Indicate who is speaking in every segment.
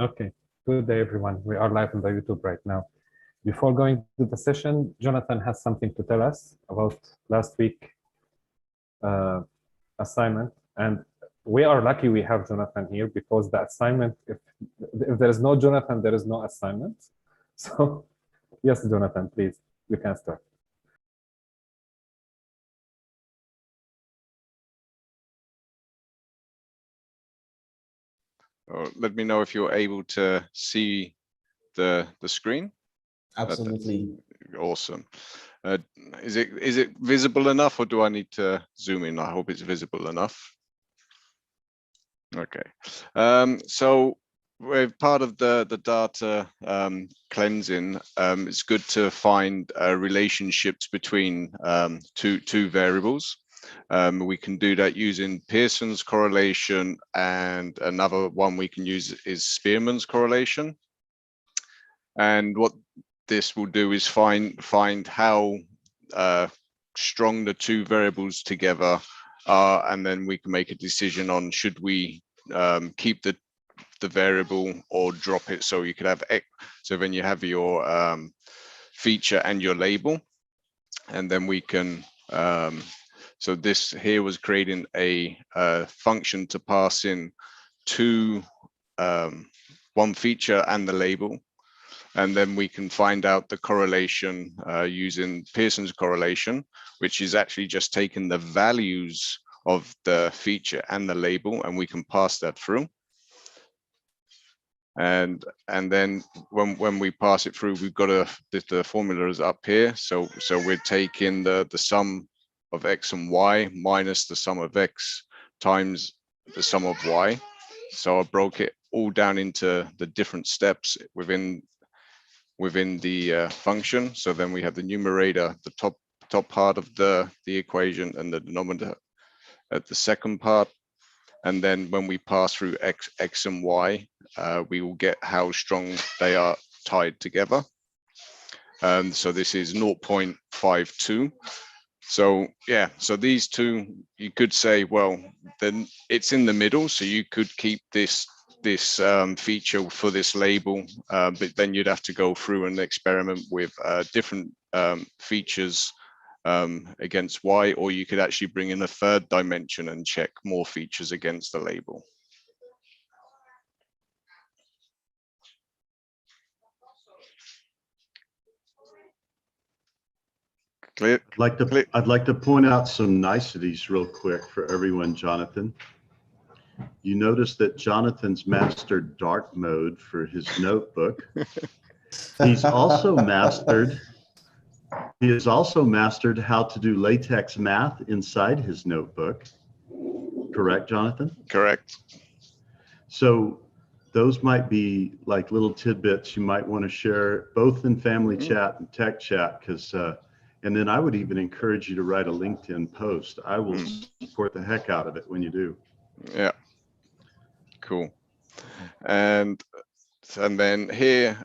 Speaker 1: Okay, good day, everyone. We are live on the YouTube right now. Before going to the session, Jonathan has something to tell us about last week assignment. And we are lucky we have Jonathan here because the assignment, if there is no Jonathan, there is no assignment. So yes, Jonathan, please, you can start.
Speaker 2: Let me know if you're able to see the screen.
Speaker 3: Absolutely.
Speaker 2: Awesome. Is it visible enough, or do I need to zoom in? I hope it's visible enough. Okay. So we're part of the data cleansing. It's good to find relationships between two variables. We can do that using Pearson's correlation, and another one we can use is Spearman's correlation. And what this will do is find how strong the two variables together are, and then we can make a decision on should we keep the variable or drop it. So you could have X, so then you have your feature and your label, and then we can so this here was creating a function to pass in one feature and the label, and then we can find out the correlation using Pearson's correlation, which is actually just taking the values of the feature and the label, and we can pass that through. And then when we pass it through, we've got the formulas up here. So we're taking the sum of X and Y minus the sum of X times the sum of Y. So I broke it all down into the different steps within the function. So then we have the numerator, the top part of the equation, and the denominator at the second part. And then when we pass through X and Y, we will get how strong they are tied together. So this is 0.52. So yeah, so these two, you could say, well, then it's in the middle. So you could keep this feature for this label, but then you'd have to go through and experiment with different features against Y, or you could actually bring in a third dimension and check more features against the label. Clear?
Speaker 4: I'd like to point out some niceties real quick for everyone, Jonathan. You notice that Jonathan's mastered dark mode for his notebook. He's also mastered He has also mastered how to do LaTeX math inside his notebook. Correct, Jonathan?
Speaker 2: Correct.
Speaker 4: So those might be like little tidbits you might want to share both in family chat and tech chat, because and then I would even encourage you to write a LinkedIn post. I will support the heck out of it when you do.
Speaker 2: Yeah. Cool. And then here,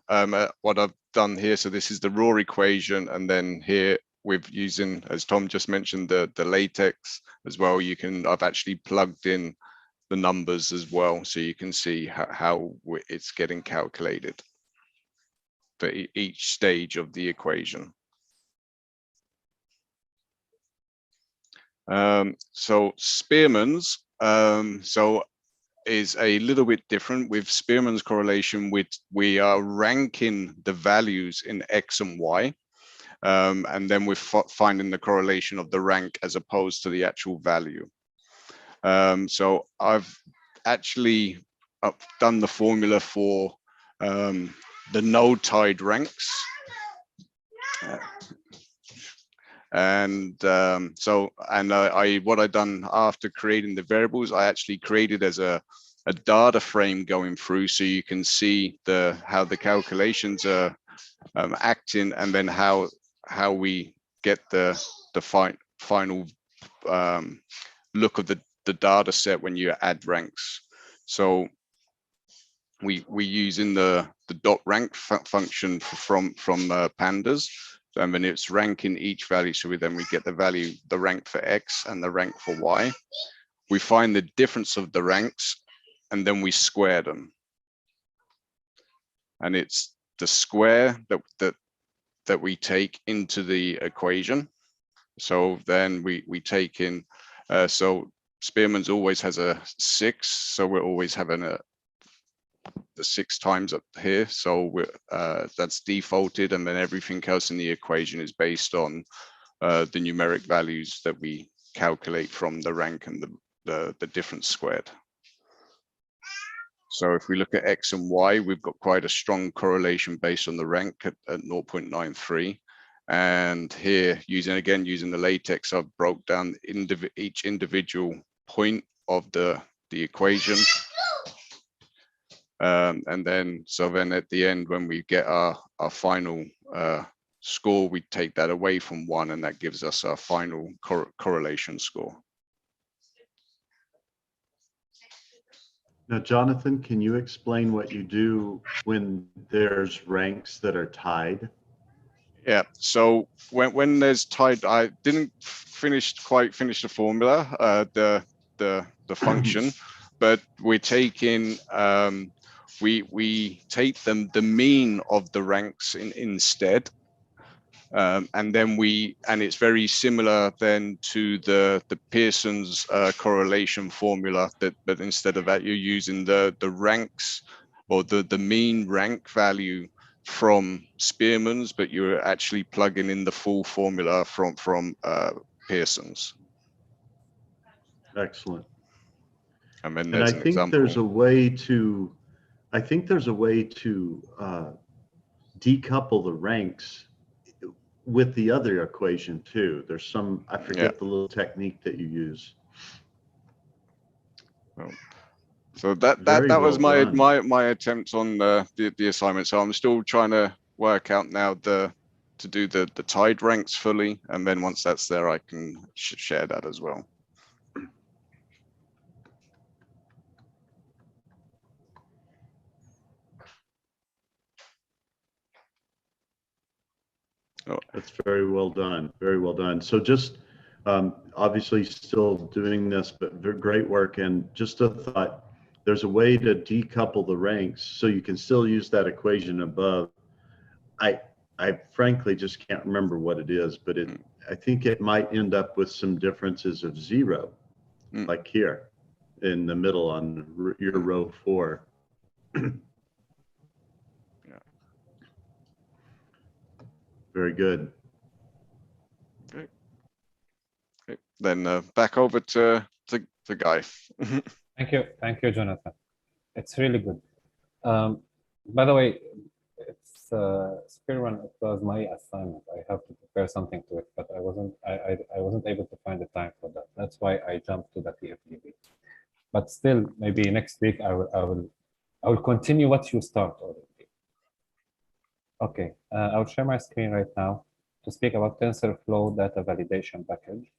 Speaker 2: what I've done here, so this is the raw equation, and then here with using, as Tom just mentioned, the LaTeX as well, I've actually plugged in the numbers as well, so you can see how it's getting calculated for each stage of the equation. So Spearman's, is a little bit different. With Spearman's correlation, we are ranking the values in X and Y, and then we're finding the correlation of the rank as opposed to the actual value. So I've actually done the formula for the no-tied ranks. And what I done after creating the variables, I actually created as a data frame going through, so you can see how the calculations are acting, and then how we get the final look of the data set when you add ranks. So we using the dot rank function from pandas. And then it's ranking each value. So we get the rank for X and the rank for Y. We find the difference of the ranks, and then we square them. and it's the square that we take into the equation. So then we take in, so Spearman's always has a 6, so we're always having the 6 times up here. So that's defaulted, and then everything else in the equation is based on the numeric values that we calculate from the rank and the difference squared. So if we look at X and Y, we've got quite a strong correlation based on the rank at 0.93. And here, using the latex, I've broke down each individual point of the equation. And then at the end, when we get our final score, we take that away from 1, and that gives us our final correlation score.
Speaker 4: Now, Jonathan, can you explain what you do when there's ranks that are tied?
Speaker 2: Yeah, so when there's tied, I didn't quite finish the formula, the function, but we're taking we take the mean of the ranks instead. And then it's very similar then to the Pearson's correlation formula, but instead of that, you're using the ranks or the mean rank value from Spearman's, but you're actually plugging in the full formula from Pearson's.
Speaker 4: Excellent.
Speaker 2: And then
Speaker 4: And I
Speaker 2: there's an
Speaker 4: think
Speaker 2: example.
Speaker 4: there's a way to, decouple the ranks with the other equation too. There's some, I forget the little technique that you use.
Speaker 2: Well, so that was my attempt on the assignment. So I'm still trying to work out now to do the tied ranks fully, and then once that's there, I can share that as well.
Speaker 4: Oh, that's very well done. Very well done. So just obviously still doing this, but great work. And just a thought, there's a way to decouple the ranks so you can still use that equation above. I frankly just can't remember what it is, but I think it might end up with some differences of 0, like here in the middle on your row 4. Very good.
Speaker 2: Okay. Then back over to Guy.
Speaker 1: Thank you, Jonathan. It's really good. By the way, it's Spearman. It was my assignment. I have to prepare something to it, but I wasn't able to find the time for that. That's why I jumped to the TFDV. But still, maybe next week I will continue what you start already. Okay, I'll share my screen right now to speak about TensorFlow data validation package.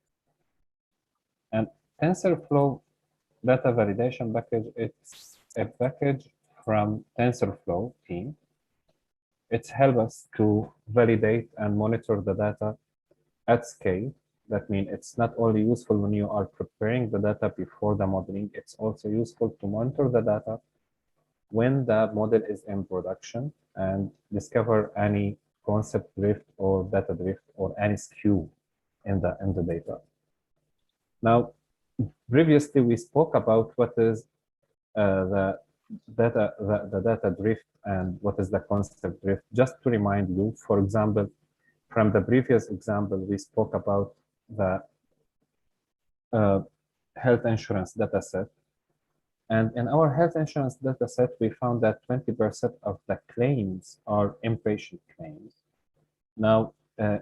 Speaker 1: And TensorFlow data validation package, it's a package from TensorFlow team. It helps us to validate and monitor the data at scale. That means it's not only useful when you are preparing the data before the modeling, it's also useful to monitor the data when the model is in production and discover any concept drift or data drift or any skew in the data. Now, previously we spoke about what is the data drift and what is the concept drift. Just to remind you, for example, from the previous example, we spoke about the health insurance data set. And in our health insurance data set, we found that 20% of the claims are inpatient claims. Now,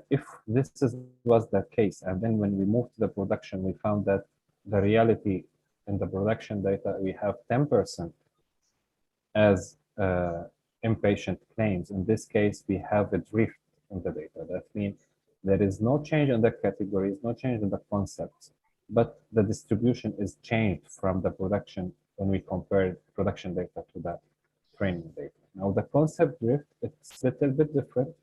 Speaker 1: if this was the case, and then when we moved to the production, we found that the reality in the production data, we have 10% as inpatient claims. In this case, we have a drift in the data. That means there is no change in the categories, no change in the concepts, but the distribution is changed from the production when we compare production data to the training data. Now, the concept drift, it's a little bit different.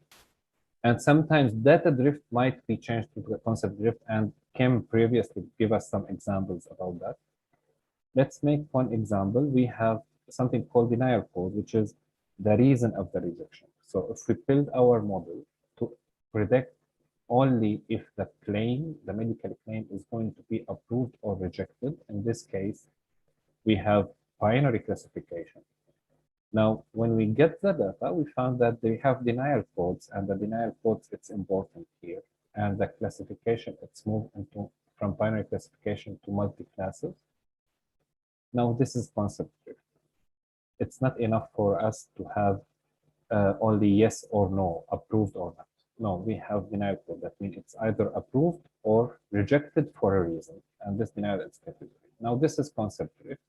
Speaker 1: And sometimes data drift might be changed to the concept drift, and Kim previously gave us some examples about that. Let's make one example. We have something called denier code, which is the reason of the rejection. So if we build our model to predict only if the claim, the medical claim, is going to be approved or rejected, in this case, we have binary classification. Now, when we get the data, we found that they have denial codes, and the denial codes, it's important here. And the classification, it's moved from binary classification to multi-classes. Now, this is concept drift. It's not enough for us to have only yes or no, approved or not. No, we have denial code. That means it's either approved or rejected for a reason. And this denial is category. Now, this is concept drift.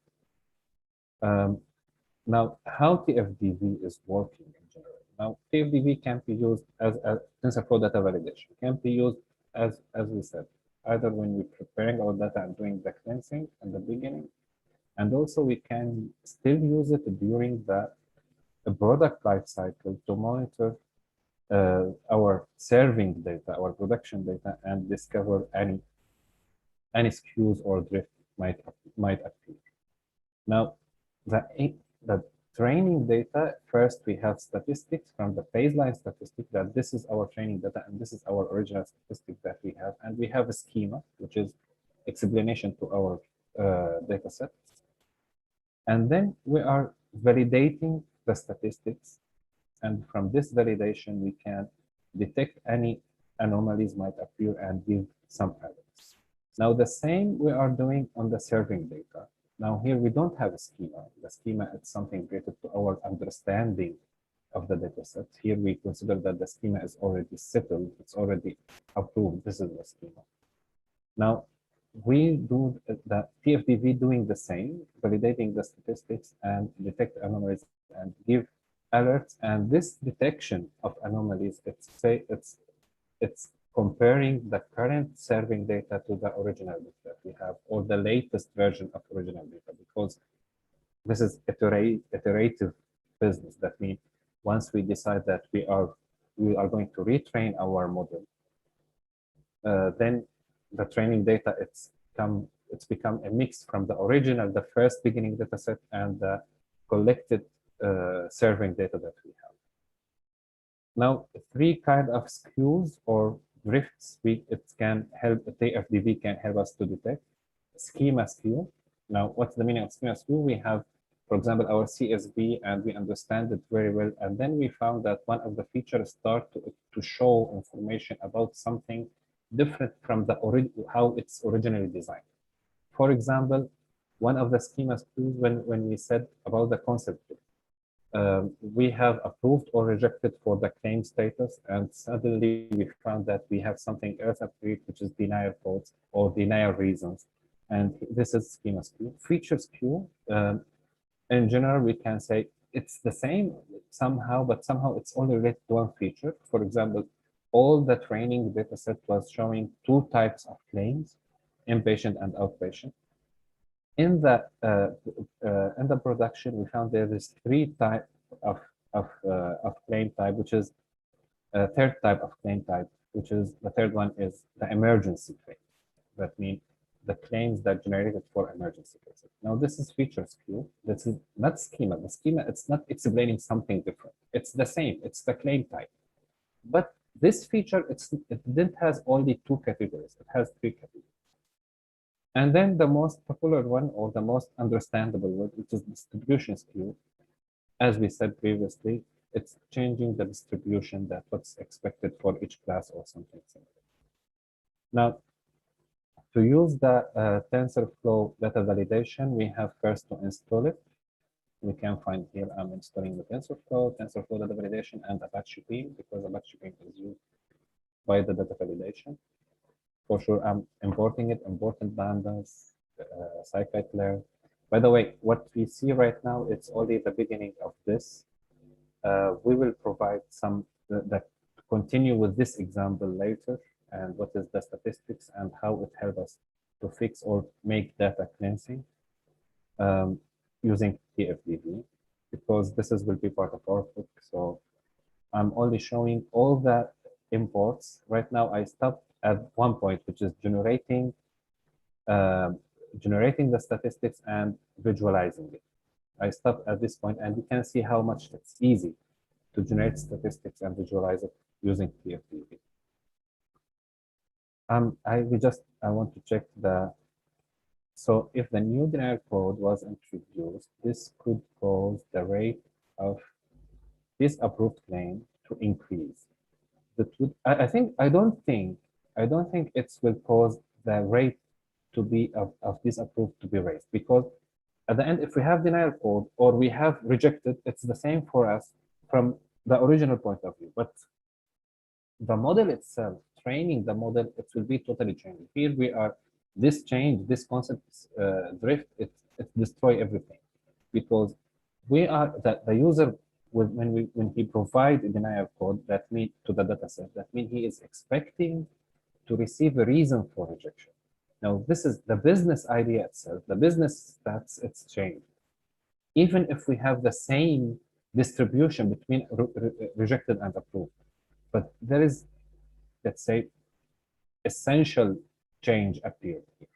Speaker 1: Now, how TFDV is working in general. Now, TFDV can be used as a TensorFlow data validation. Can be used as we said, either when we're preparing our data and doing the cleansing in the beginning, and also we can still use it during the product life cycle to monitor our serving data, our production data, and discover any skews or drift might appear. Now, the training data, first we have statistics from the baseline statistic that this is our training data and this is our original statistic that we have, and we have a schema, which is explanation to our data set. And then we are validating the statistics, and from this validation we can detect any anomalies might appear and give some errors. Now the same we are doing on the serving data. Now here we don't have a schema. The schema is something related to our understanding of the data set. Here we consider that the schema is already settled, it's already approved. This is the schema. Now we do the TFDV doing the same, validating the statistics and detect anomalies and give alerts. And this detection of anomalies, it's comparing the current serving data to the original data that we have, or the latest version of original data, because this is iterative business. That means once we decide that we are going to retrain our model, then the training data it's become a mix from the original, the first beginning data set, and the collected serving data that we have. Now, three kind of skews or drifts it can help, TFDV can help us to detect. Schema skew. Now, what's the meaning of schema skew? We have, for example, our CSV, and we understand it very well, and then we found that one of the features start to show information about something different from the how it's originally designed. For example, one of the schema skews, when we said about the concept, we have approved or rejected for the claim status, and suddenly we found that we have something else approved, which is denial codes or denial reasons. And this is schema skew. Feature skew, in general, we can say it's the same somehow, but somehow it's only related to one feature. For example, all the training data set was showing two types of claims, inpatient and outpatient. In the production, we found there is three types of claim type, which is a third type of claim type, which is the third one is the emergency claim. That means the claims that generated for emergency cases. Now this is feature skew. This is not schema. The schema, it's not explaining something different. It's the same. It's the claim type. But this feature, it didn't has only two categories. It has three categories. And then the most popular one, or the most understandable one, which is distribution skew. As we said previously, it's changing the distribution that what's expected for each class or something similar. Now, to use the TensorFlow data validation, we have first to install it. We can find here, I'm installing the TensorFlow data validation, and Apache Beam, because Apache Beam is used by the data validation. For sure, I'm importing it, important pandas, scikit-learn. By the way, what we see right now, it's only the beginning of this. We will provide some that continue with this example later, and what is the statistics and how it helps us to fix or make data cleansing using TFDV, because this will be part of our book. So I'm only showing all the imports. Right now, I stopped at one point, which is generating the statistics and visualizing it. I stop at this point, and you can see how much it's easy to generate statistics and visualize it using TFDV. I want to check so if the new denial code was introduced, this could cause the rate of disapproved claim to increase. I don't think it will cause the rate to be of disapproved to be raised, because at the end, if we have denial code or we have rejected, it's the same for us from the original point of view. But the model itself, training the model, it will be totally changed. Here we are, this change, this concept drift, it destroy everything, because we are the user when he provide a denial code, that mean to the data set, that means he is expecting to receive a reason for rejection. Now, this is the business idea itself. The business stats, it's changed. Even if we have the same distribution between rejected and approved, but there is, let's say, essential change appeared here.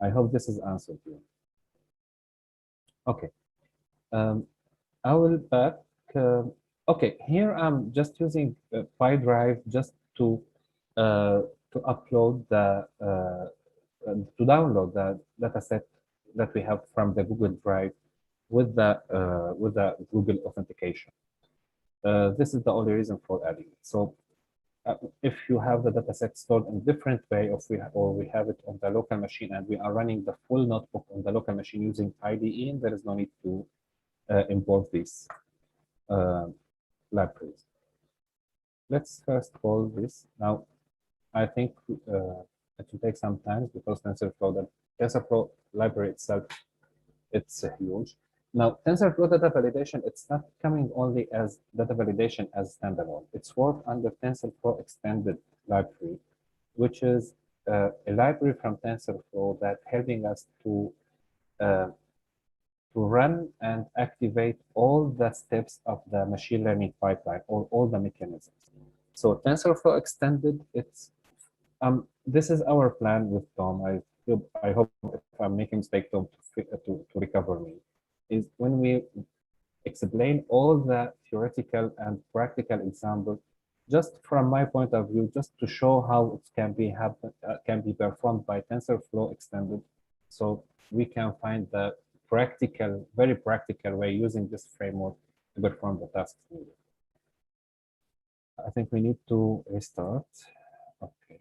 Speaker 1: I hope this is answered you. Okay. I will back. Okay, here I'm just using PyDrive just to upload to download the data set that we have from the Google Drive with the Google authentication. This is the only reason for adding it. So if you have the data set stored in a different way, or we have it on the local machine and we are running the full notebook on the local machine using IDE, there is no need to import these libraries. Let's first call this. Now, I think it will take some time because the TensorFlow library itself, it's huge. Now, TensorFlow data validation, it's not coming only as data validation as standalone. It's worked under TensorFlow extended library, which is a library from TensorFlow that helping us to run and activate all the steps of the machine learning pipeline, or all the mechanisms. So TensorFlow extended, this is our plan with Tom. I hope if I'm making mistake, Tom, to recover me, is when we explain all the theoretical and practical examples, just from my point of view, just to show how it can be performed by TensorFlow extended, so we can find the very practical way using this framework to perform the tasks needed. I think we need to restart. Okay.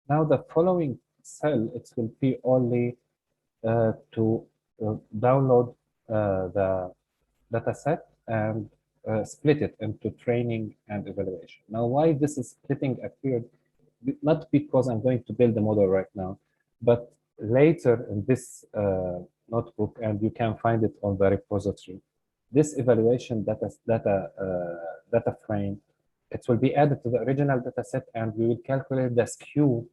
Speaker 1: Now the following cell, it will be only to download the data set and split it into training and evaluation. Now, why this is splitting appeared, not because I'm going to build the model right now, but later in this notebook, and you can find it on the repository, this evaluation data frame, it will be added to the original data set, and we will calculate the skew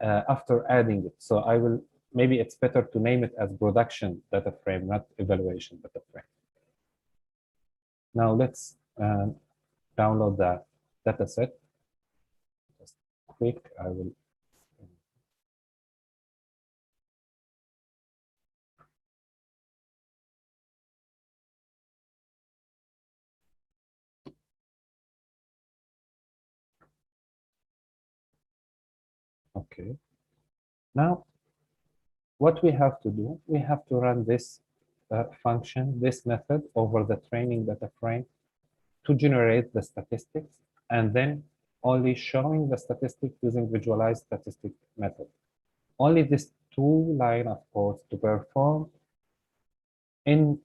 Speaker 1: after adding it. So maybe it's better to name it as production data frame, not evaluation data frame. Now let's download the data set. Just quick, I will. Okay. Now, what we have to do, we have to run this function, this method over the training data frame to generate the statistics, and then only showing the statistics using visualized statistic method. Only this two line of code to perform in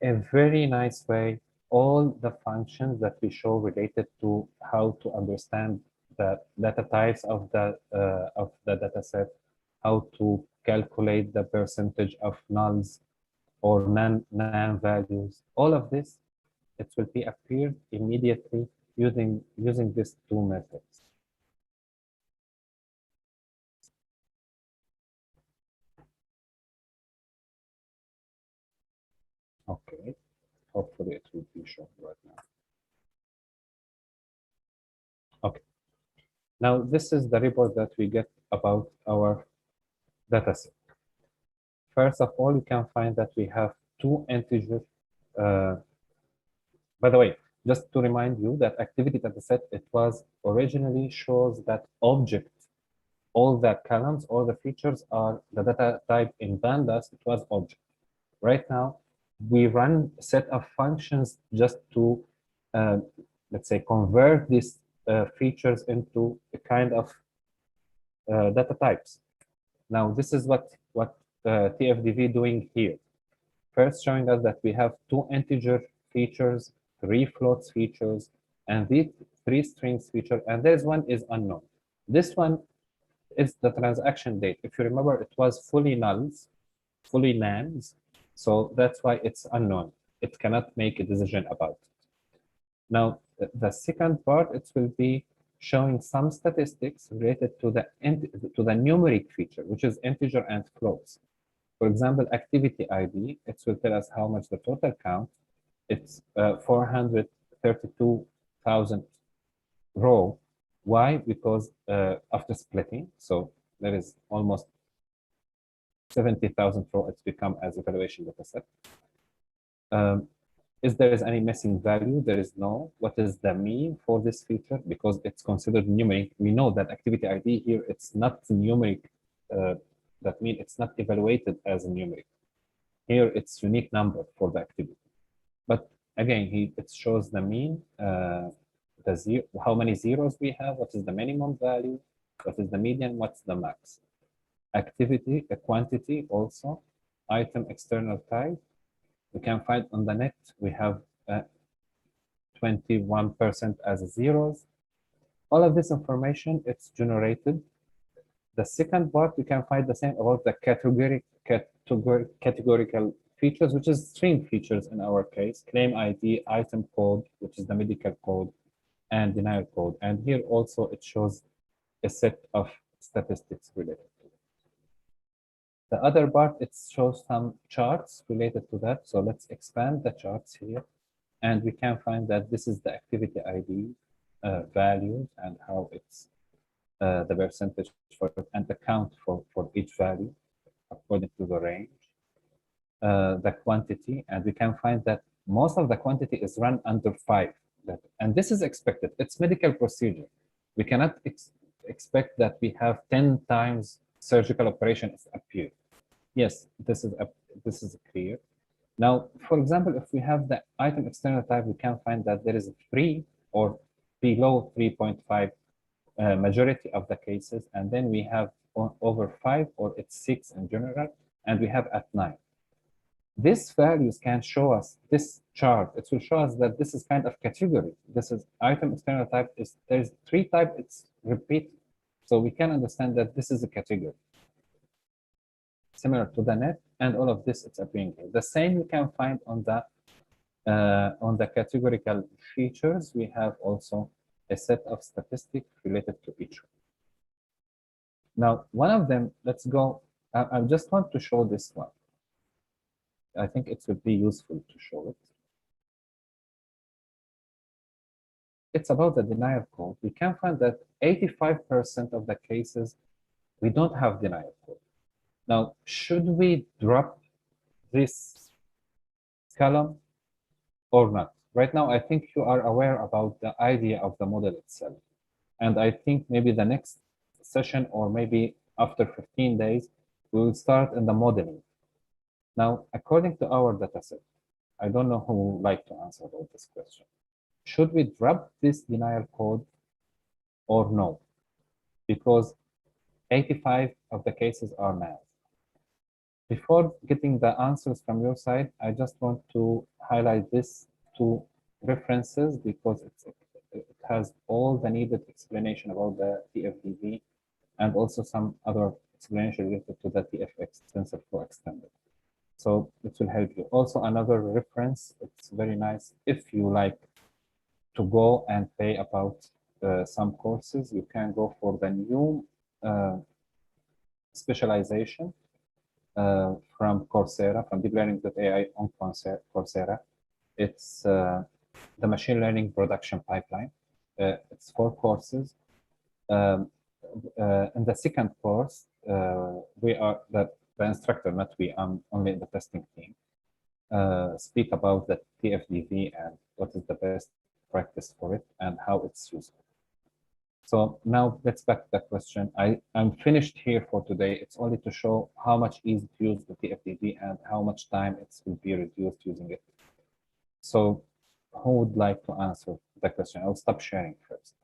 Speaker 1: a very nice way all the functions that we show related to how to understand the data types of the data set, how to calculate the percentage of nulls or non values. All of this, it will be appeared immediately using these two methods. Okay, hopefully it will be shown right now. Okay, now this is the report that we get about our dataset. First of all, you can find that we have two integer. By the way, just to remind you that activity dataset, it was originally shows that object, all the columns, all the features are the data type in pandas, it was object. Right now, we run a set of functions just to, let's say, convert these features into a kind of data types. Now, this is what TFDV doing here. First, showing us that we have two integer features, three floats features, and these three strings feature, and there's one is unknown. This one is the transaction date. If you remember, it was fully nulls, fully nans, so that's why it's unknown. It cannot make a decision about it. Now, the second part, it will be showing some statistics related to the numeric feature, which is integer and floats. For example, activity ID, it will tell us how much the total count. It's 432,000 row. Why? Because after splitting, so there is almost 70,000 row, it's become as evaluation data set. Is there is any missing value? There is no. What is the mean for this feature? Because it's considered numeric. We know that activity ID here, it's not numeric. That means it's not evaluated as a numeric. Here, it's unique number for the activity. But again, it shows the mean, how many zeros we have, what is the minimum value, what is the median, what's the max. Activity, a quantity also, item external type. We can find on the net, we have 21% as zeros. All of this information, it's generated. The second part, we can find the same about the categorical features, which is string features in our case, claim ID, item code, which is the medical code, and denial code. And here also it shows a set of statistics related to it. The other part, it shows some charts related to that. So let's expand the charts here. And we can find that this is the activity ID values and how it's the percentage for it and the count for each value according to the range. The quantity, and we can find that most of the quantity is run under 5. And this is expected. It's medical procedure. We cannot expect that we have 10 times surgical operations appear. Yes, this is clear. Now, for example, if we have the item external type, we can find that there is 3 or below 3.5 majority of the cases, and then we have over 5 or it's 6 in general, and we have at 9. These values can show us this chart. It will show us that this is kind of category. This is item external type. There's 3 types. It's repeat, so we can understand that this is a category similar to the net, and all of this it's appearing here. The same we can find on the categorical features. We have also a set of statistics related to each one. Now, one of them, let's go. I just want to show this one. I think it would be useful to show it. It's about the denial code. We can find that 85% of the cases, we don't have denial code. Now, should we drop this column or not? Right now, I think you are aware about the idea of the model itself. And I think maybe the next session or maybe after 15 days, we will start in the modeling. Now, according to our dataset, I don't know who would like to answer about this question. Should we drop this denial code or no? Because 85 of the cases are math. Before getting the answers from your side, I just want to highlight this 2 references because it has all the needed explanation about the TFDV and also some other explanation related to the TFX TensorFlow extended. So it will help you. Also another reference, it's very nice. If you like to go and pay about some courses, you can go for the new specialization. from Coursera, from deeplearning.ai on Coursera. It's the machine learning production pipeline. It's 4 courses. In the second course, we are the instructor, not we, I'm only in the testing team, speak about the TFDV and what is the best practice for it and how it's useful. So now let's back to the question. I'm finished here for today. It's only to show how much easy to use the TFDV and how much time it will be reduced using it. So who would like to answer the question? I'll stop sharing first.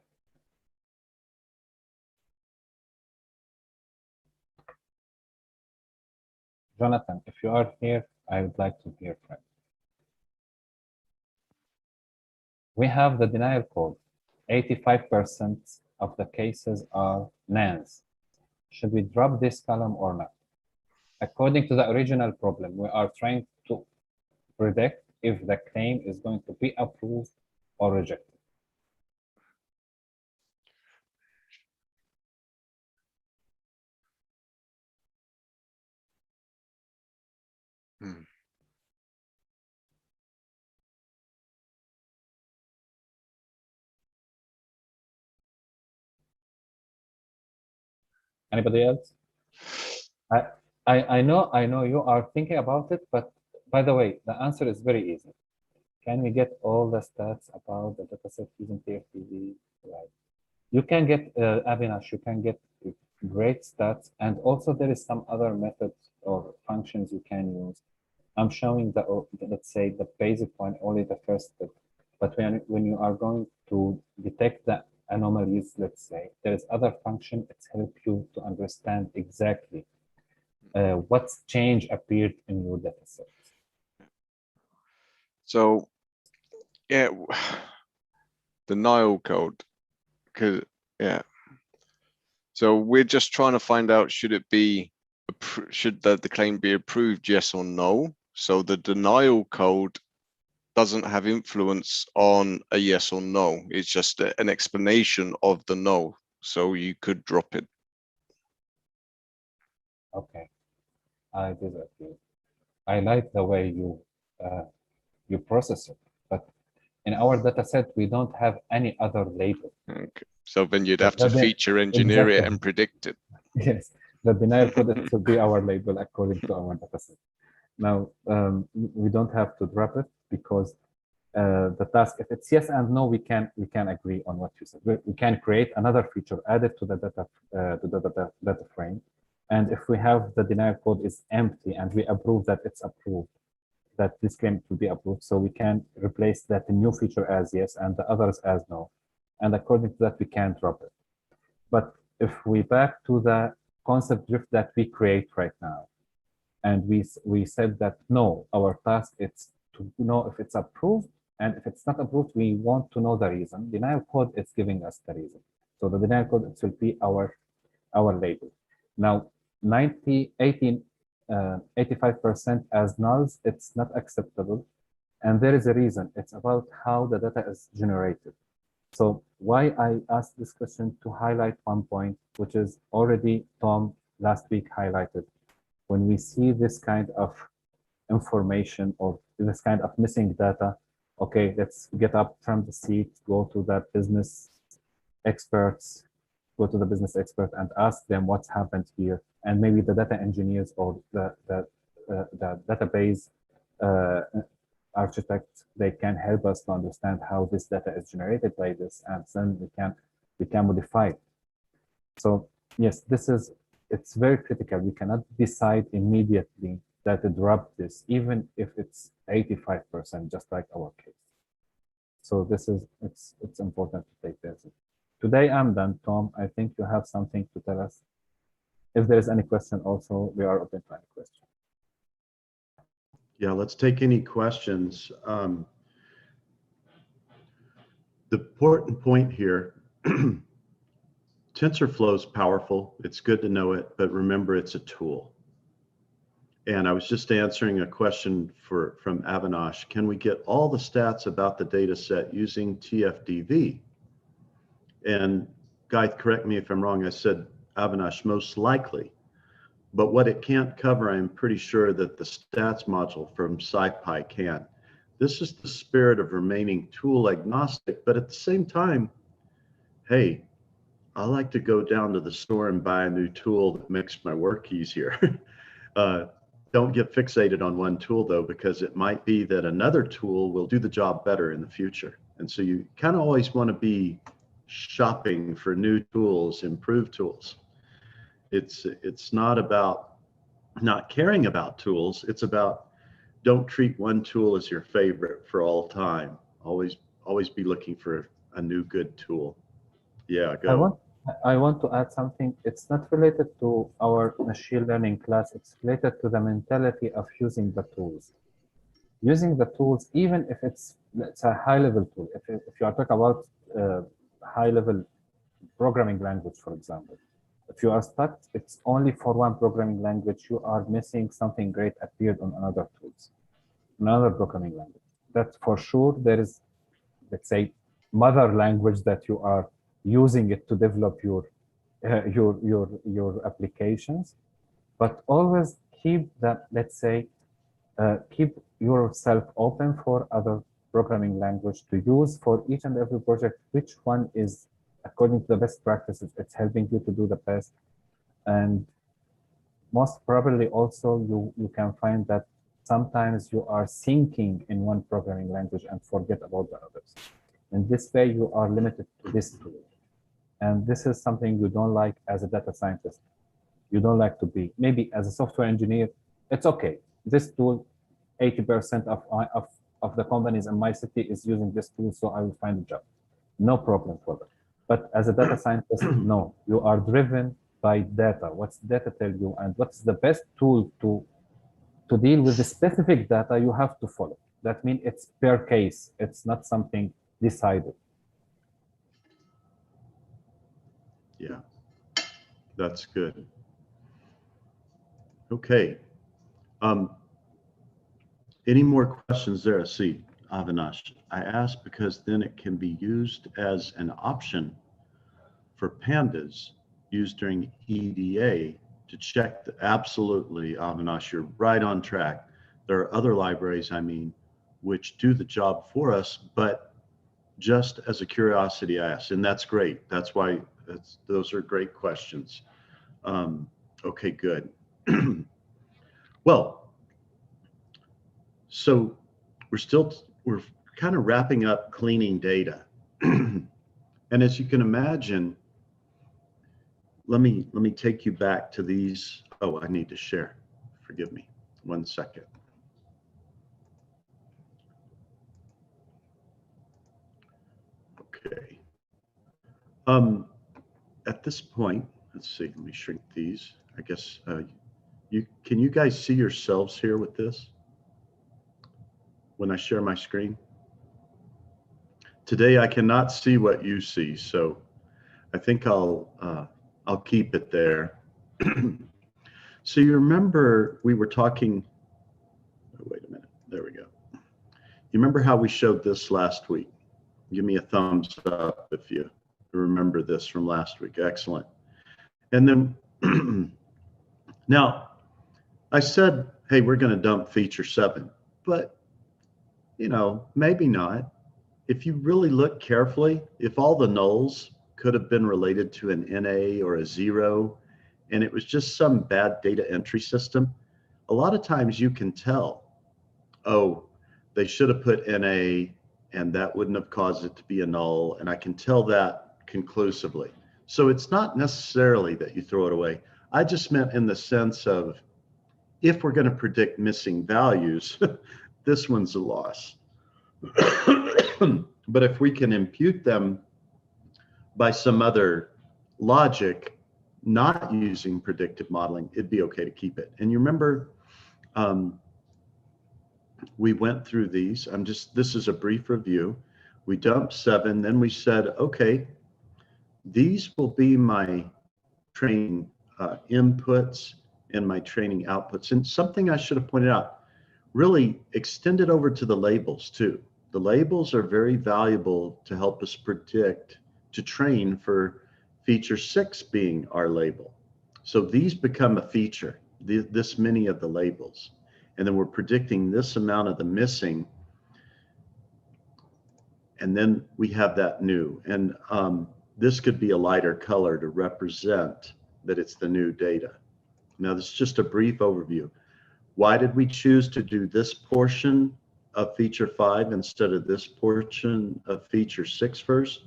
Speaker 1: Jonathan, if you are here, I would like to hear from you. We have the denial code. 85% of the cases are nans. Should we drop this column or not? According to the original problem, we are trying to predict if the claim is going to be approved or rejected. Anybody else? I know you are thinking about it, but by the way, the answer is very easy. Can we get all the stats about the dataset using TFDV? Right. You can get Avinash, you can get great stats, and also there is some other methods or functions you can use. I'm showing the, let's say, the basic one, only the first step. But when you are going to detect the anomalies, let's say, there is other function. It's help you to understand exactly what's change appeared in your data set.
Speaker 2: So, yeah, denial code, because yeah. So we're just trying to find out, should the claim be approved, yes or no? So the denial code doesn't have influence on a yes or no. It's just an explanation of the no. So you could drop it.
Speaker 1: Okay, I disagree. I like the way you process it, but in our data set, we don't have any other label.
Speaker 2: Okay. So then you'd have to feature engineer it and predict it.
Speaker 1: Yes, the denial code should be our label according to our data set. Now, we don't have to drop it because the task, if it's yes and no, we can agree on what you said. We can create another feature, add it to the data frame. And if we have the denial code is empty and we approve that it's approved, that this claim will be approved, so we can replace that new feature as yes and the others as no. And according to that, we can drop it. But if we back to the concept drift that we create right now, and we said that no, our task is to know if it's approved, and if it's not approved, we want to know the reason. Denial code is giving us the reason. So the denial code will be our label. Now, 85% as nulls, it's not acceptable. And there is a reason. It's about how the data is generated. So why I asked this question to highlight one point, which is already Tom last week highlighted. When we see this kind of information or this kind of missing data, okay, let's get up from the seat, go to the business experts, and ask them what's happened here. And maybe the data engineers or the database architect, they can help us to understand how this data is generated by this, and then we can modify it. So yes, it's very critical. We cannot decide immediately that to drop this, even if it's 85%, just like our case. So it's important to take this. Today I'm done, Tom. I think you have something to tell us. If there is any question also, we are open to any question.
Speaker 4: Yeah, let's take any questions. The important point here, TensorFlow is powerful. It's good to know it, but remember it's a tool. And I was just answering a question from Avinash. Can we get all the stats about the data set using TFDV? And Guy, correct me if I'm wrong, I said, Avinash, most likely. but what it can't cover, I'm pretty sure that the stats module from SciPy can. This is the spirit of remaining tool agnostic, but at the same time, hey, I like to go down to the store and buy a new tool that makes my work easier. Don't get fixated on one tool though, because it might be that another tool will do the job better in the future. And so you kind of always want to be shopping for new tools, improved tools. It's not about not caring about tools. It's about don't treat one tool as your favorite for all time. Always be looking for a new good tool. Yeah, go.
Speaker 1: I want to add something. It's not related to our machine learning class. It's related to the mentality of using the tools. Using the tools, even if it's a high-level tool. If you are talking about high-level programming language, for example, if you are stuck, it's only for one programming language. You are missing something great appeared on another tools, another programming language. That for sure there is, let's say, mother language that you are using it to develop your applications, but always keep that, let's say, keep yourself open for other programming language to use for each and every project, which one is according to the best practices, it's helping you to do the best. And most probably also you can find that sometimes you are thinking in one programming language and forget about the others. In this way, you are limited to this tool. And this is something you don't like as a data scientist. You don't like to be. Maybe as a software engineer, it's okay. This tool, 80% of the companies in my city is using this tool, so I will find a job. No problem for that. But as a data scientist, no. You are driven by data. What's data tell you, and what's the best tool to deal with the specific data you have to follow. That means it's per case. It's not something decided.
Speaker 4: Yeah, that's good. Okay. Any more questions there? See, Avinash, I asked because then it can be used as an option for pandas used during EDA to check the, absolutely, Avinash, you're right on track. There are other libraries, I mean, which do the job for us, but just as a curiosity I asked, and that's great. That's why those are great questions. Okay, good. Well, so we're kind of wrapping up cleaning data. And as you can imagine, let me take you back to these. Oh, I need to share. Forgive me. 1 second. Okay. At this point, let's see, let me shrink these. I guess can you guys see yourselves here with this when I share my screen? Today I cannot see what you see, so I think I'll keep it there. So you remember we were talking, oh, wait a minute, there we go. You remember how we showed this last week? Give me a thumbs up if you remember this from last week. Excellent. And then now I said, hey, we're going to dump feature 7, but you know, maybe not. If you really look carefully, if all the nulls could have been related to an NA or a 0, and it was just some bad data entry system, a lot of times you can tell, oh, they should have put NA and that wouldn't have caused it to be a null. And I can tell that conclusively. So it's not necessarily that you throw it away. I just meant in the sense of, if we're going to predict missing values, this one's a loss. But if we can impute them by some other logic, not using predictive modeling, it'd be okay to keep it. And you remember, we went through these. This is a brief review. We dumped 7, then we said, okay, these will be my training inputs and my training outputs. And something I should have pointed out, really extend it over to the labels too. The labels are very valuable to help us predict, to train for feature 6 being our label. So these become a feature. this many of the labels. And then we're predicting this amount of the missing. And then we have that new. And this could be a lighter color to represent that it's the new data. Now, this is just a brief overview. Why did we choose to do this portion of feature 5 instead of this portion of feature 6 first?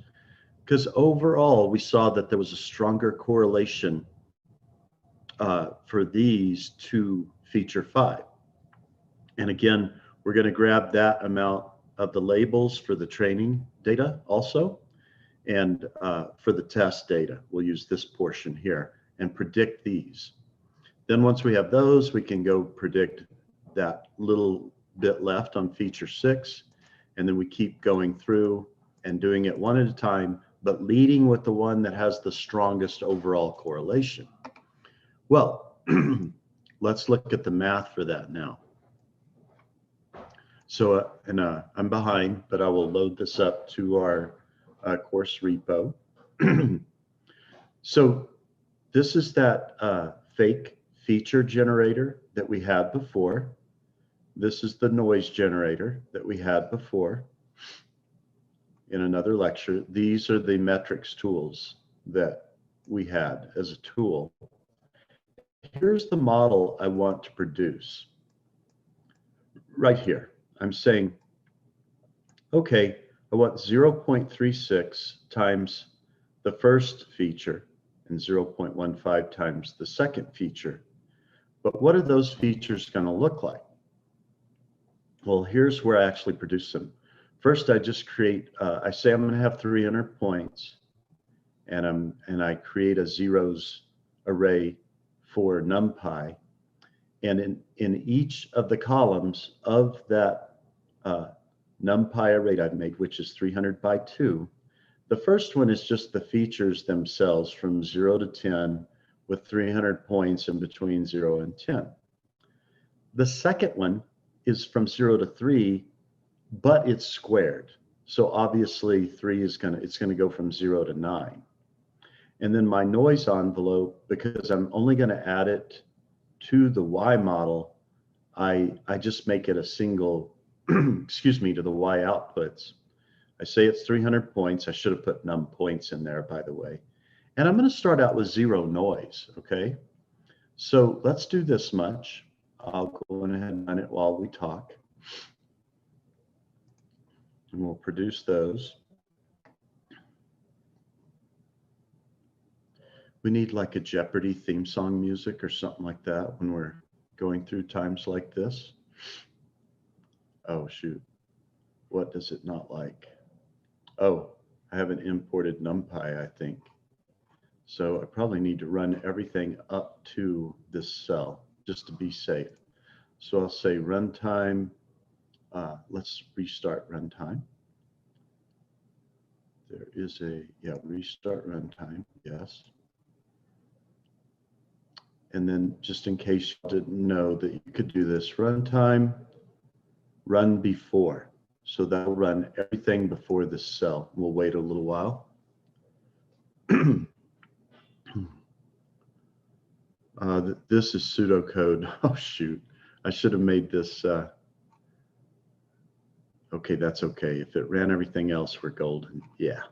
Speaker 4: Because overall, we saw that there was a stronger correlation for these to feature 5. And again, we're going to grab that amount of the labels for the training data also. And for the test data, we'll use this portion here and predict these. Then once we have those, we can go predict that little bit left on feature 6. And then we keep going through and doing it one at a time, but leading with the one that has the strongest overall correlation. Well, let's look at the math for that now. So, I'm behind, but I will load this up to our course repo. So this is that fake feature generator that we had before. This is the noise generator that we had before in another lecture. These are the metrics tools that we had as a tool. Here's the model I want to produce. Right here, I'm saying, okay, I want 0.36 times the first feature and 0.15 times the second feature. But what are those features going to look like? Well, here's where I actually produce them. First, I just create, I say I'm going to have 300 points, and I create a zeros array for NumPy. And in each of the columns of that NumPy array I've made, which is 300 by 2, the first one is just the features themselves from 0 to 10 with 300 points in between 0 and 10. The second one is from 0 to 3, but it's squared. So obviously 3 is it's gonna go from 0 to 9. And then my noise envelope, because I'm only gonna add it to the Y model, I just make it a single, excuse me, to the Y outputs. I say it's 300 points. I should have put num points in there, by the way. And I'm going to start out with 0 noise, okay? So let's do this much. I'll go ahead and run it while we talk. And we'll produce those. We need like a Jeopardy theme song music or something like that when we're going through times like this. Oh, shoot. What does it not like? Oh, I haven't imported NumPy, I think. So I probably need to run everything up to this cell just to be safe. So I'll say runtime. Let's restart runtime. There is a, yeah, restart runtime, yes. And then just in case you didn't know that you could do this, runtime, run before. So that'll run everything before this cell. We'll wait a little while. This is pseudocode. Oh, shoot. I should have made this. Okay, that's okay. If it ran everything else, we're golden. Yeah.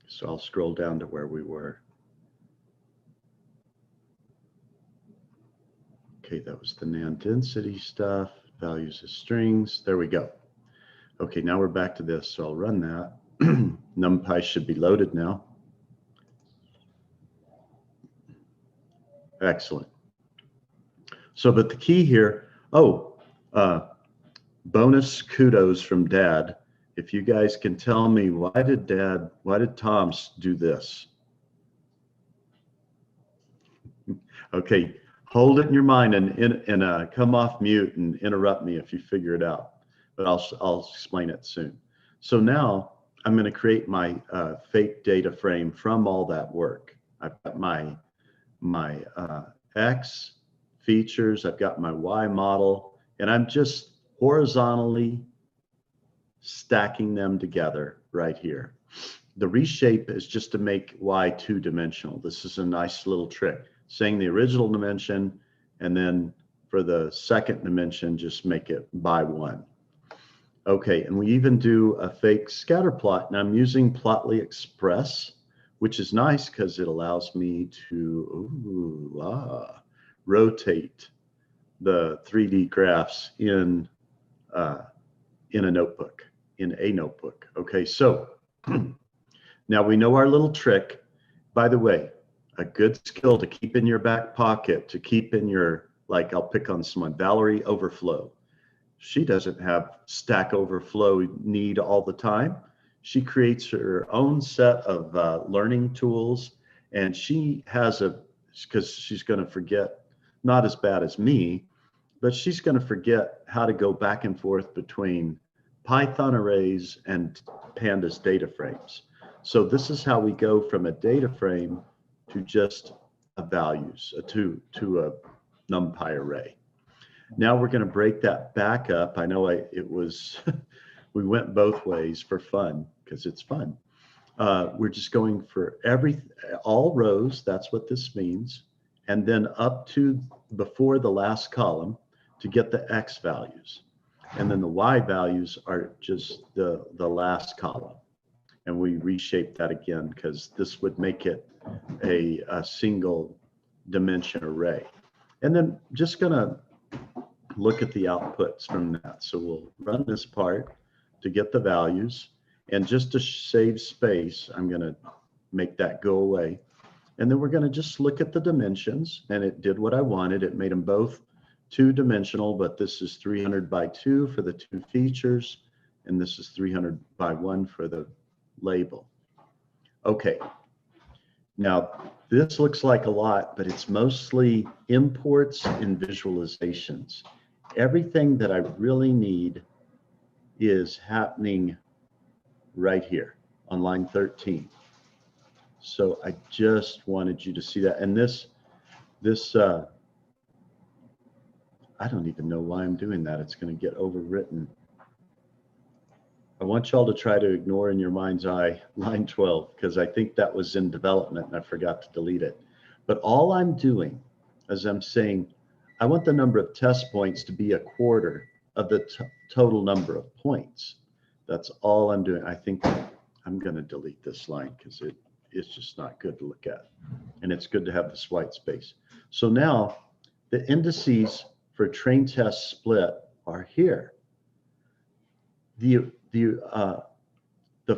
Speaker 4: So I'll scroll down to where we were. Okay, that was the NAND density stuff, values of strings. There we go. Okay, now we're back to this. So I'll run that. NumPy should be loaded now. Excellent. So, but the key here, bonus kudos from Dad. If you guys can tell me, why did Tom do this? Okay, hold it in your mind and come off mute and interrupt me if you figure it out, but I'll explain it soon. So now I'm going to create my fake data frame from all that work. I've got my X features, I've got my Y model, and I'm just horizontally stacking them together right here. The reshape is just to make Y two-dimensional. This is a nice little trick. saying the original dimension, and then for the second dimension, just make it by 1. Okay, and we even do a fake scatter plot, and I'm using Plotly Express, which is nice because it allows me to rotate the 3D graphs in a notebook, Okay, so now we know our little trick. By the way, a good skill to keep in your back pocket, to keep in your, like I'll pick on someone, Valerie Overflow. She doesn't have Stack Overflow need all the time. She creates her own set of learning tools, and she has because she's going to forget, not as bad as me, but she's going to forget how to go back and forth between Python arrays and Pandas data frames. So this is how we go from a data frame to just a values, to a NumPy array. Now we're going to break that back up. I know it was, we went both ways for fun because it's fun. We're just going for all rows. That's what this means. And then up to before the last column to get the X values. And then the Y values are just the last column. And we reshape that again because this would make it a single dimension array. And then just going to look at the outputs from that. So we'll run this part to get the values, and just to save space, I'm going to make that go away. And then we're going to just look at the dimensions, and it did what I wanted. It made them both 2-dimensional, but this is 300 by 2 for the 2 features, and this is 300 by 1 for the label. Okay. Now, this looks like a lot, but it's mostly imports and visualizations. Everything that I really need is happening right here on line 13. So I just wanted you to see that. And this I don't even know why I'm doing that. It's going to get overwritten. I want y'all to try to ignore in your mind's eye line 12, because I think that was in development and I forgot to delete it. But all I'm doing is I'm saying, I want the number of test points to be 1/4 of the total number of points. That's all I'm doing. I think I'm going to delete this line because it's just not good to look at. And it's good to have this white space. So now the indices for train test split are here. The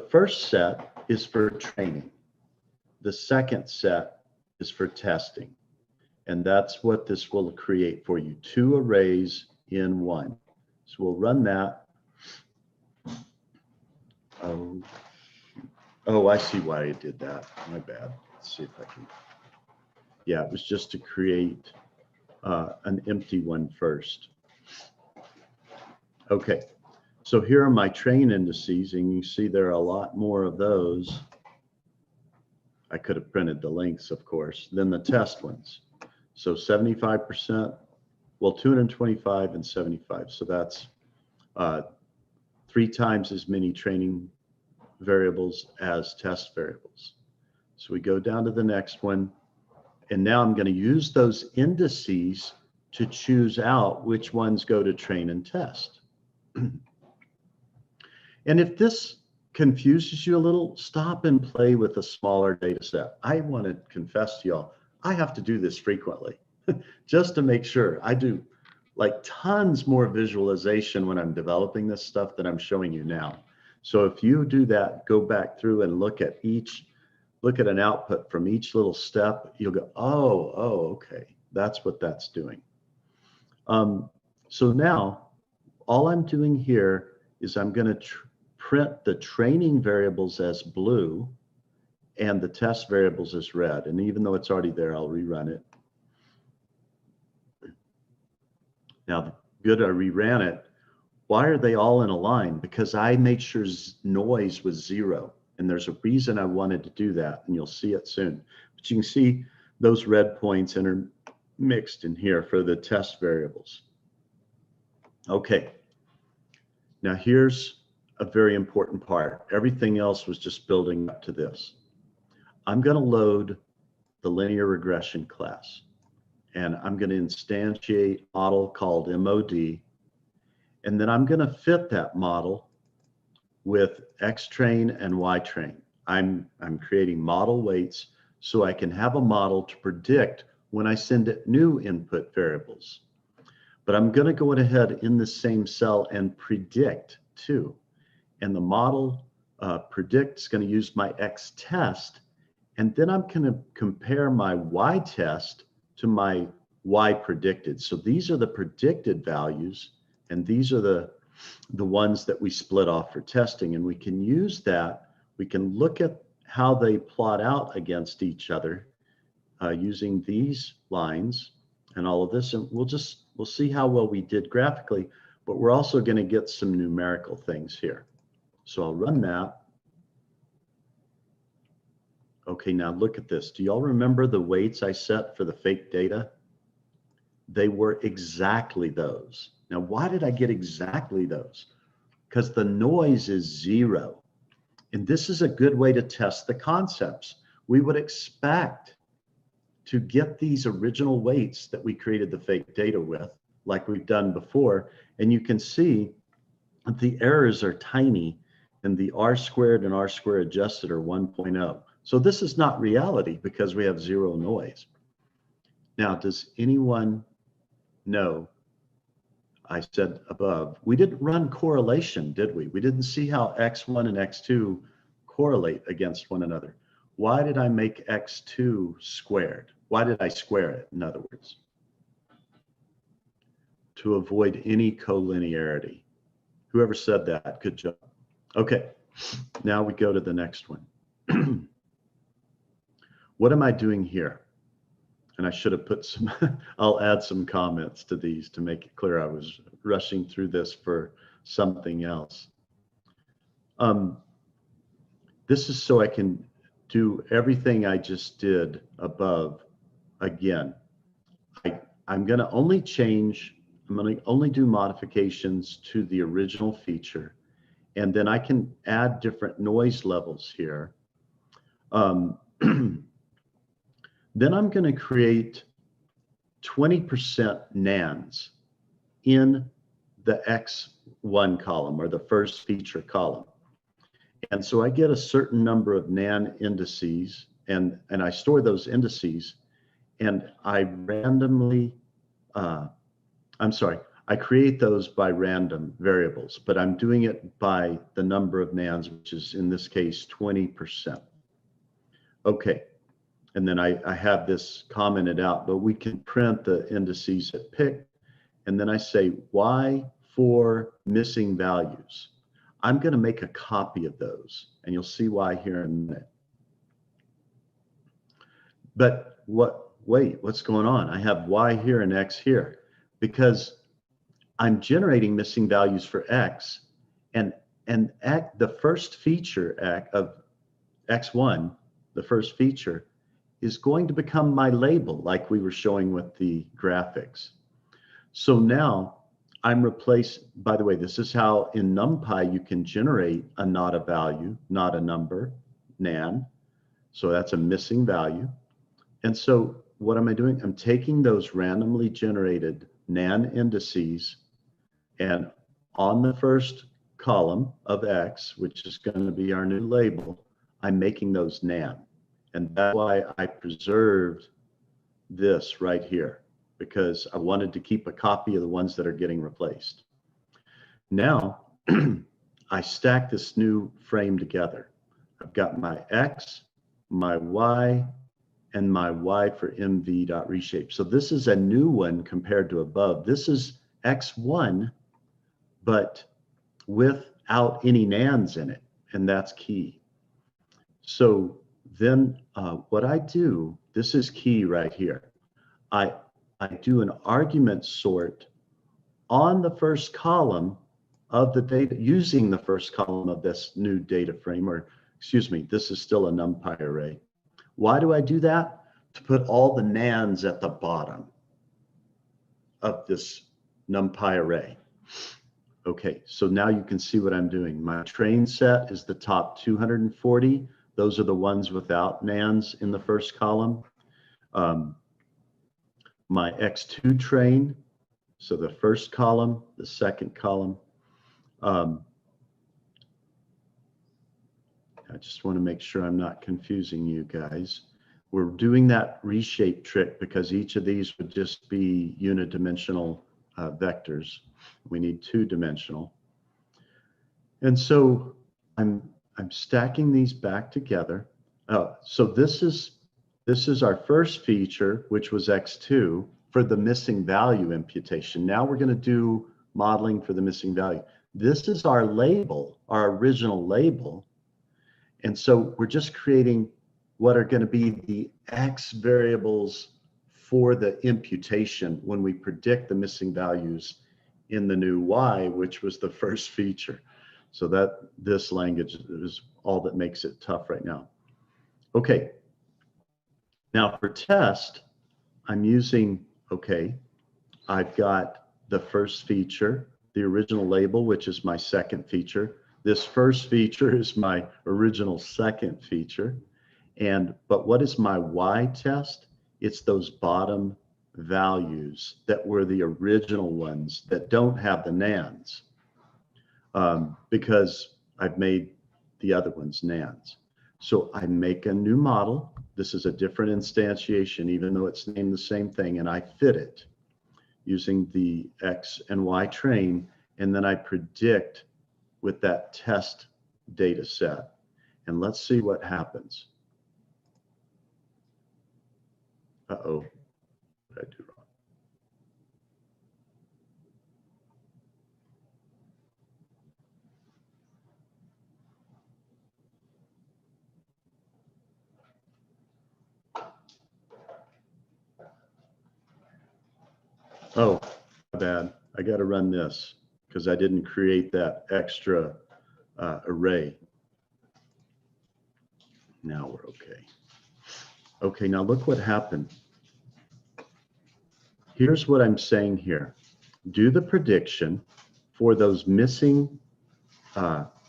Speaker 4: first set is for training. The second set is for testing. And that's what this will create for you, 2 arrays in 1. So we'll run that. Oh, I see why I did that. My bad. Let's see if I can. Yeah, it was just to create an empty one first. Okay, so here are my train indices, and you see there are a lot more of those. I could have printed the links, of course, than the test ones. So 75%, well, 225 and 75. So that's 3 times as many training variables as test variables. So we go down to the next one. And now I'm going to use those indices to choose out which ones go to train and test. And if this confuses you a little, stop and play with a smaller data set. I want to confess to y'all, I have to do this frequently just to make sure. I do like tons more visualization when I'm developing this stuff that I'm showing you now. So if you do that, go back through and look at an output from each little step, you'll go, oh, okay, that's what that's doing. So now all I'm doing here is I'm going to print the training variables as blue and the test variables as red. And even though it's already there, I'll rerun it. Now, good, I reran it. Why are they all in a line? Because I made sure noise was 0. And there's a reason I wanted to do that, and you'll see it soon. But you can see those red points intermixed in here for the test variables. Okay, now here's a very important part. Everything else was just building up to this. I'm going to load the linear regression class. And I'm going to instantiate a model called MOD. And then I'm going to fit that model with X-train and Y-train. I'm creating model weights so I can have a model to predict when I send it new input variables. But I'm going to go ahead in the same cell and predict too. And the model predict is going to use my X test. And then I'm going to compare my Y test to my Y predicted. So these are the predicted values, and these are the ones that we split off for testing. And we can use that. We can look at how they plot out against each other using these lines and all of this. And we'll see how well we did graphically, but we're also going to get some numerical things here. So I'll run that. Okay, now look at this. Do y'all remember the weights I set for the fake data? They were exactly those. Now, why did I get exactly those? Because the noise is 0. And this is a good way to test the concepts. We would expect to get these original weights that we created the fake data with, like we've done before. And you can see that the errors are tiny, and the R squared and R squared adjusted are 1.0. So this is not reality because we have 0 noise. Now, does anyone know? I said above, we didn't run correlation, did we? We didn't see how X1 and X2 correlate against one another. Why did I make X2 squared? Why did I square it, in other words? To avoid any collinearity. Whoever said that, good job. Okay, now we go to the next one. What am I doing here? And I should have put some, I'll add some comments to these to make it clear I was rushing through this for something else. This is so I can do everything I just did above again. I'm going to only change, I'm going to only do modifications to the original feature. And then I can add different noise levels here. Then I'm going to create 20% nans in the X1 column, or the first feature column. And so I get a certain number of nan indices, and I store those indices, and I randomly, I create those by random variables, but I'm doing it by the number of nans, which is in this case 20%. Okay. And then I have this commented out, but we can print the indices at pick. And then I say Y for missing values. I'm going to make a copy of those, and you'll see why here in a minute. But wait, what's going on? I have Y here and X here because I'm generating missing values for X, and the first feature of X1, the first feature, is going to become my label, like we were showing with the graphics. So now I'm replaced, by the way, this is how in NumPy you can generate a not a value, not a number, nan. So that's a missing value. And so what am I doing? I'm taking those randomly generated nan indices, and on the first column of X, which is going to be our new label, I'm making those nan. And that's why I preserved this right here, because I wanted to keep a copy of the ones that are getting replaced. Now, I stack this new frame together. I've got my X, my Y, and my Y for mv.reshape. So this is a new one compared to above. This is X1, but without any nans in it, and that's key. So then what I do, this is key right here. I do an argument sort on the first column of the data, using the first column of this new data frame, or excuse me, this is still a NumPy array. Why do I do that? To put all the nans at the bottom of this NumPy array. Okay, so now you can see what I'm doing. My train set is the top 240. Those are the ones without nans in the first column. My X2 train, so the first column, the second column. I just want to make sure I'm not confusing you guys. We're doing that reshape trick because each of these would just be unidimensional vectors. We need two-dimensional. And so I'm stacking these back together. So this is our first feature, which was X2 for the missing value imputation. Now we're going to do modeling for the missing value. This is our label, our original label. And so we're just creating what are going to be the X variables for the imputation when we predict the missing values in the new Y, which was the first feature. So that this language is all that makes it tough right now. Okay. Now for test, I'm using, okay, I've got the first feature, the original label, which is my second feature. This first feature is my original second feature. But what is my Y test? It's those bottom values that were the original ones that don't have the nans, because I've made the other ones nans. So I make a new model. This is a different instantiation, even though it's named the same thing, and I fit it using the X and Y train, and then I predict with that test data set. And let's see what happens. Uh-oh, what did I do wrong? Oh, bad. I got to run this because I didn't create that extra array. Now we're okay. Okay, now look what happened. Here's what I'm saying here. Do the prediction for those missing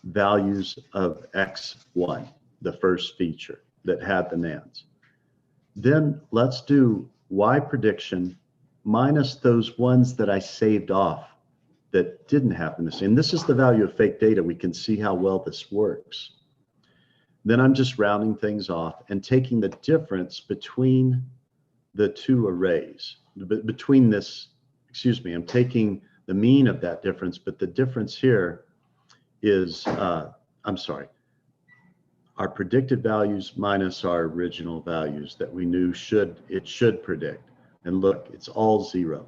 Speaker 4: values of X1, the first feature that had the nans. Then let's do Y prediction minus those ones that I saved off that didn't happen the same. This is the value of fake data. We can see how well this works. Then I'm just rounding things off and taking the difference between the two arrays. Between this, excuse me, I'm taking the mean of that difference, but the difference here is, I'm sorry, our predicted values minus our original values that we knew it should predict. And look, it's all 0.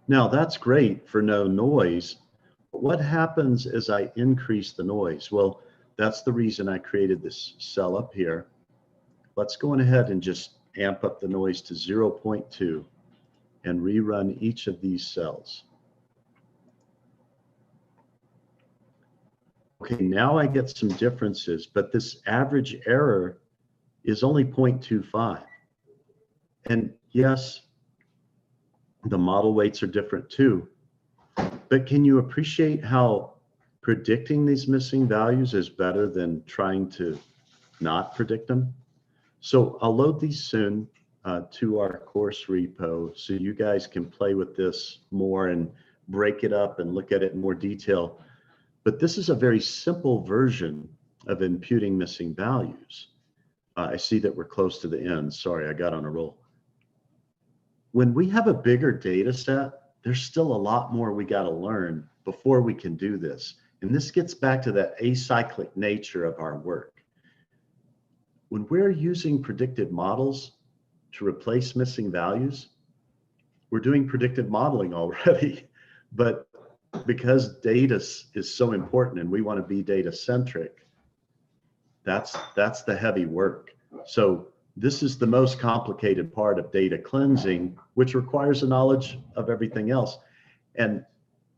Speaker 4: Now that's great for no noise. But what happens as I increase the noise? Well, that's the reason I created this cell up here. Let's go on ahead and just amp up the noise to 0.2 and rerun each of these cells. Okay, now I get some differences, but this average error is only 0.25. And yes, the model weights are different too, but can you appreciate how predicting these missing values is better than trying to not predict them? So I'll load these soon to our course repo so you guys can play with this more and break it up and look at it in more detail. But this is a very simple version of imputing missing values. I see that we're close to the end. Sorry, I got on a roll. When we have a bigger data set, there's still a lot more we got to learn before we can do this. And this gets back to that acyclic nature of our work. When we're using predictive models to replace missing values, we're doing predictive modeling already. But because data is so important and we want to be data centric, that's the heavy work. So this is the most complicated part of data cleansing, which requires a knowledge of everything else. And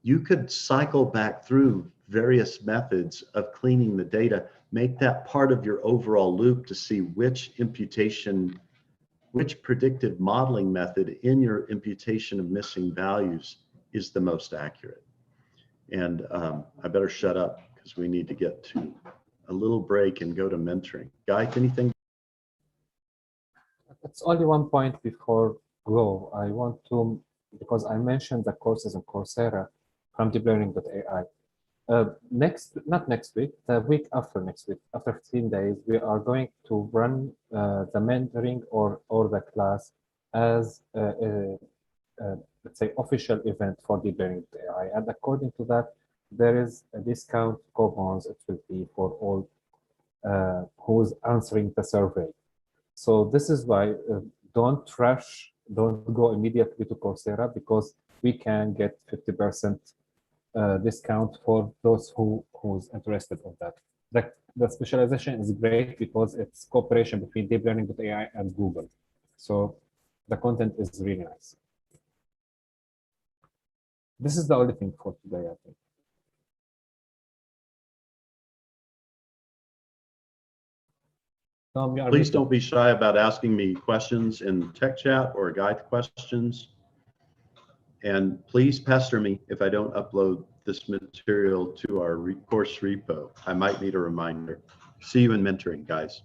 Speaker 4: you could cycle back through various methods of cleaning the data, make that part of your overall loop to see which imputation, which predictive modeling method in your imputation of missing values is the most accurate. And I better shut up because we need to get to a little break and go to mentoring. Guy, anything?
Speaker 1: it's only one point before go. I want to, because I mentioned the courses on Coursera from deeplearning.ai. Not next week, the week after next week, after 15 days, we are going to run the mentoring or the class as let's say official event for deep learning AI. And according to that, there is a discount coupons. It will be for all who's answering the survey. So this is why don't rush, don't go immediately to Coursera, because we can get 50% discount for those who's interested in that. The specialization is great because it's cooperation between deep learning.ai and Google. So the content is really nice. This is the only thing for today, I think. Tom, you are
Speaker 4: Please
Speaker 1: muted.
Speaker 4: don't be shy about asking me questions in tech chat or guide questions. And please pester me if I don't upload this material to our course repo. I might need a reminder. See you in mentoring, guys.